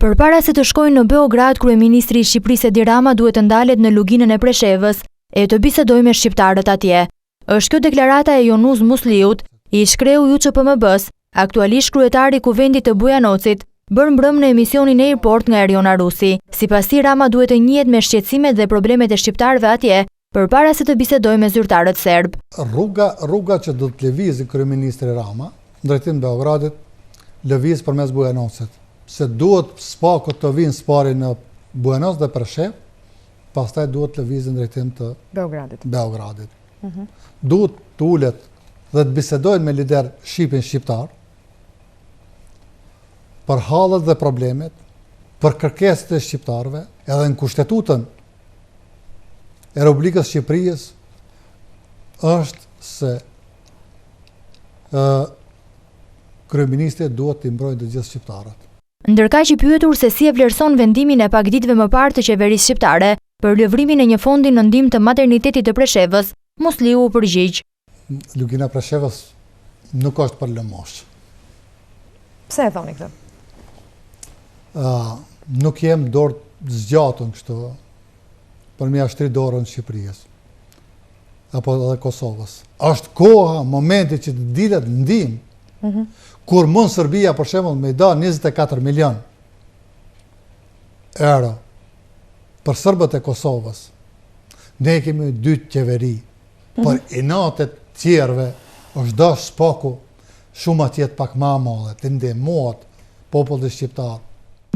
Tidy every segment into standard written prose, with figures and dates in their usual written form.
Përpara se të shkojnë në Beograd, kryeministri i Shqipërisë Edi Rama duhet të ndalet në luginën e Preshevës e të bisedojë me shqiptarët atje. Është kjo deklarata e Jonuz Musliut, i shkreu JCPMB-s, aktualisht kryetari i Kuvendit të Bujanocit, bërë mbrëm në emisionin Airport nga Erion Arusi. Sipas tij, Rama duhet të njihet me shqetësimet dhe problemet e shqiptarëve atje përpara se të bisedojë me zyrtarët serb. Rruga që do të lëvizë kryeministri Rama në drejtim Beogradit, lëviz përmes Bujanocit. Se duhet spaku të vinë spari në Bujanos dhe Preshev, pastaj duhet lëvizë në drejtim të Beogradit. Duhet të ulet dhe të bisedojnë me lider shqiptar për hallet dhe problemet, për kërkesat e shqiptarëve, edhe në Kushtetutën e Republikës Shqipërisë është se kryeministri duhet të mbrojë të gjithë shqiptarët. Ndërkaq i pyetur se si e vlerëson vendimin e pak ditëve më parë të qeverisë shqiptare për lëvrimin e një fondi në ndihmë të maternitetit të Preshevës, Musliu u përgjigj. Lugina Preshevës nuk është për lëmosh. Pse e thoni këtë? Nuk jem dorë zgjatën kështu për mi ashtri dorën Shqipërisë apo edhe Kosovës. Është koha, momenti që të dilet ndihmë, kur mund Serbia për shembull me da 24 milion euro për serbët e Kosovës. Ne kemi 2 qeveri, për inatet tjerëve është dash spaku shumë atjet pak ma madhe, të ndihmohet popullit shqiptar.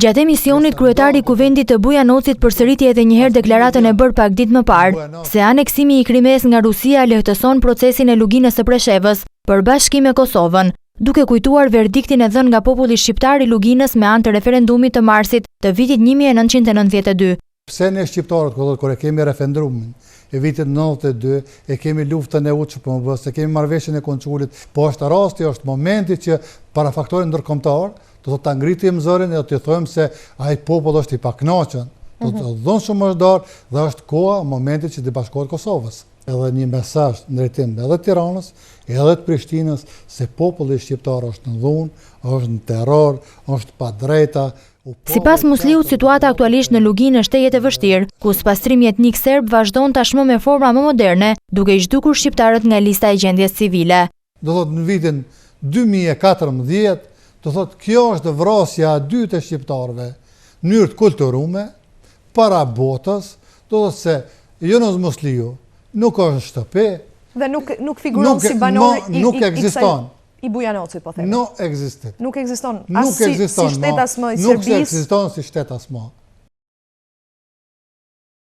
Gjatë emisionit, kryetari i Kuvendit të Bujanocit përsëriti edhe një herë deklaratën e bërë pak ditë më parë, se aneksimi i Krimes nga Rusia lehtëson procesin e luginës së Preshevës për bashkim me Kosovën, duke kujtuar verdiktin e dhënë nga populli shqiptar i luginës me anë të referendumit të marsit të vitit 1992. Pse ne shqiptarët, kur e kemi referendumin e vitit 92, e kemi luftën e UÇPMB-s, e kemi marrëveshjen e Konçulit, po është rasti, është momenti që para faktorit ndërkombëtar, do të ta ngritim zërin e do të thojmë se ai popull është i pakënaqur, do të dhon shumë është dorë dhe është koha, momenti që të bashkohet Kosovës. Edhe një mesazh në drejtim edhe të Tiranës, edhe të Prishtinës, se populli shqiptar është në dhunë, është në terror, është pa drejta. Sipas Musliut, situata aktualisht në luginë është e vështirë, ku pastrimi etnik serb vazhdon tashmë me forma më moderne, duke i zhdukur shqiptarët nga lista e gjendjes civile. Do thotë në vitin 2014, do thotë kjo është vrasja e dytë e shqiptarëve në mënyrë të kulturume, para botës, do thotë se Jonuz Musliu nuk është shtëpi dhe nuk figuron si banor i Bujanocit, po themi. Nuk ekziston. Nuk ekziston as si shtet as më i Serbisë. Nuk ekziston si shtet as më.